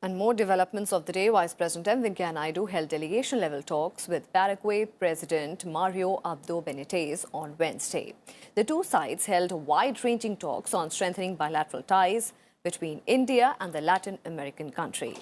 And more developments of the day, Vice President M. Venkaiah Naidu held delegation-level talks with Paraguay President Mario Abdo Benitez on Wednesday. The two sides held wide-ranging talks on strengthening bilateral ties between India and the Latin American country.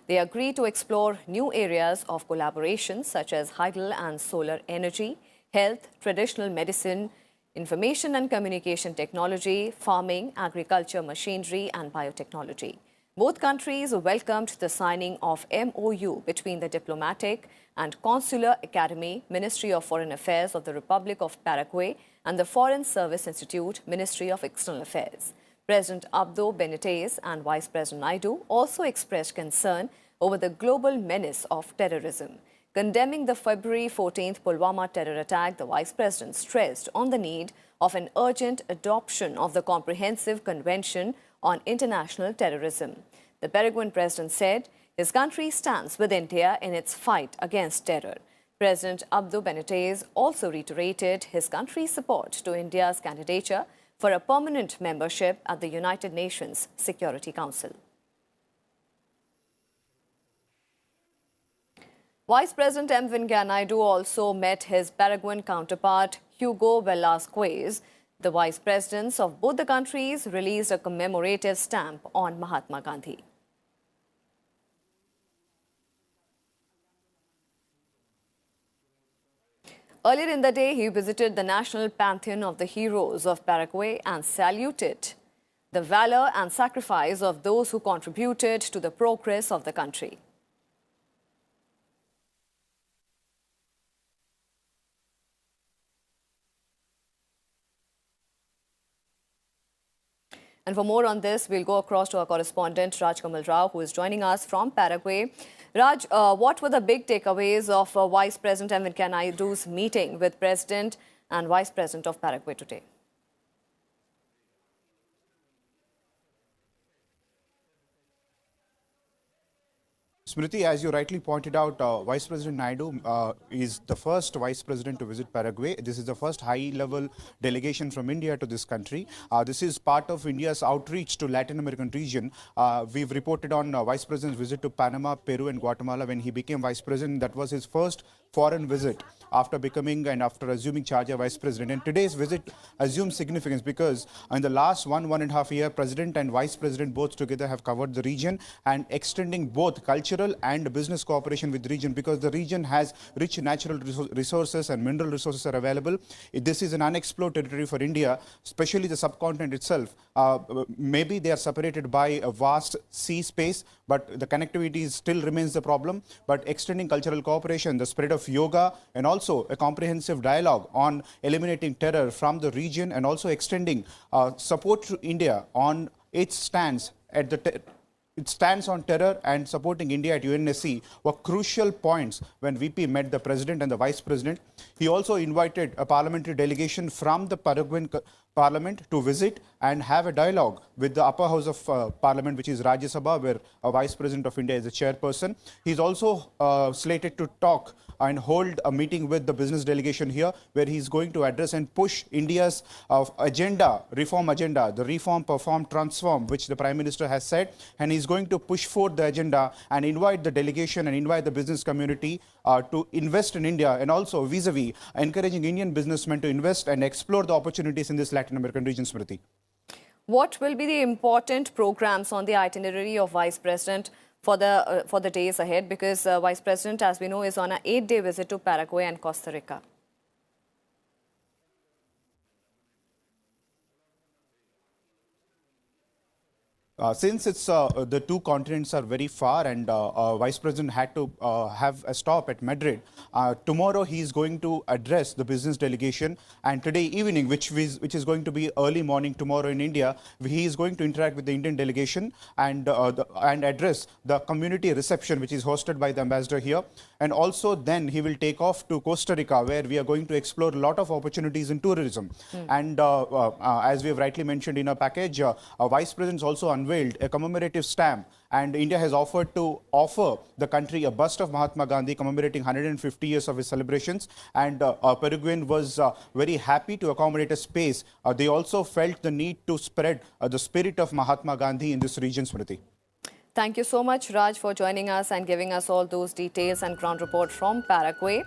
They agreed to explore new areas of collaboration such as hydel and solar energy, health, traditional medicine, information and communication technology, farming, agriculture, machinery and biotechnology. Both countries welcomed the signing of MOU between the Diplomatic and Consular Academy, Ministry of Foreign Affairs of the Republic of Paraguay, and the Foreign Service Institute, Ministry of External Affairs. President Abdo Benitez and Vice President Naidu also expressed concern over the global menace of terrorism. Condemning the February 14th Pulwama terror attack, the Vice President stressed on the need of an urgent adoption of the Comprehensive Convention on International Terrorism. The Paraguayan president said his country stands with India in its fight against terror. President Abdo Benitez also reiterated his country's support to India's candidature for a permanent membership at the United Nations Security Council. Vice President M. Venkaiah Naidu also met his Paraguayan counterpart, Hugo Velasquez. The vice presidents of both the countries released a commemorative stamp on Mahatma Gandhi. Earlier in the day, he visited the National Pantheon of the Heroes of Paraguay and saluted the valor and sacrifice of those who contributed to the progress of the country. And for more on this, we'll go across to our correspondent, Raj Kamal Rao, who is joining us from Paraguay. Raj, what were the big takeaways of Vice President M. Venkaiah Naidu's meeting with President and Vice President of Paraguay today? Smriti, as you rightly pointed out, Vice President Naidu is the first Vice President to visit Paraguay. This is the first high-level delegation from India to this country. This is part of India's outreach to Latin American region. We've reported on Vice President's visit to Panama, Peru and Guatemala when he became Vice President. That was his first foreign visit after becoming and after assuming charge of Vice President. And today's visit assumes significance because in the last one and a half year, President and Vice President both together have covered the region and extending both cultural and business cooperation with the region because the region has rich natural resources and mineral resources are available. This is an unexplored territory for India, especially the subcontinent itself. Maybe they are separated by a vast sea space, but the connectivity still remains the problem. But extending cultural cooperation, the spread of yoga, and also a comprehensive dialogue on eliminating terror from the region and also extending support to India on its stance at the It stands on terror and supporting India at UNSC were crucial points when VP met the President and the Vice President. He also invited a parliamentary delegation from the Paraguayan Parliament to visit and have a dialogue with the upper house of Parliament, which is Rajya Sabha, where a Vice President of India is the chairperson. He's also slated to talk and hold a meeting with the business delegation here, where he's going to address and push India's agenda, reform agenda, the reform, perform, transform, which the Prime Minister has said. And he's going to push forward the agenda and invite the delegation and invite the business community to invest in India, and also vis-a-vis encouraging Indian businessmen to invest and explore the opportunities in this Latin American region, Smriti. What will be the important programs on the itinerary of Vice President for the days ahead? Because Vice President, as we know, is on an 8-day visit to Paraguay and Costa Rica. Since the two continents are very far and Vice President had to have a stop at Madrid, tomorrow he is going to address the business delegation, and today evening, which is going to be early morning tomorrow in India, he is going to interact with the Indian delegation and address the community reception which is hosted by the ambassador here. And also then he will take off to Costa Rica, where we are going to explore a lot of opportunities in tourism. And as we have rightly mentioned in our package, Vice President also unveiled a commemorative stamp, and India has offered to offer the country a bust of Mahatma Gandhi commemorating 150 years of his celebrations, and Paraguayan was very happy to accommodate a space. They also felt the need to spread the spirit of Mahatma Gandhi in this region, Smriti. Thank you so much, Raj, for joining us and giving us all those details and ground report from Paraguay.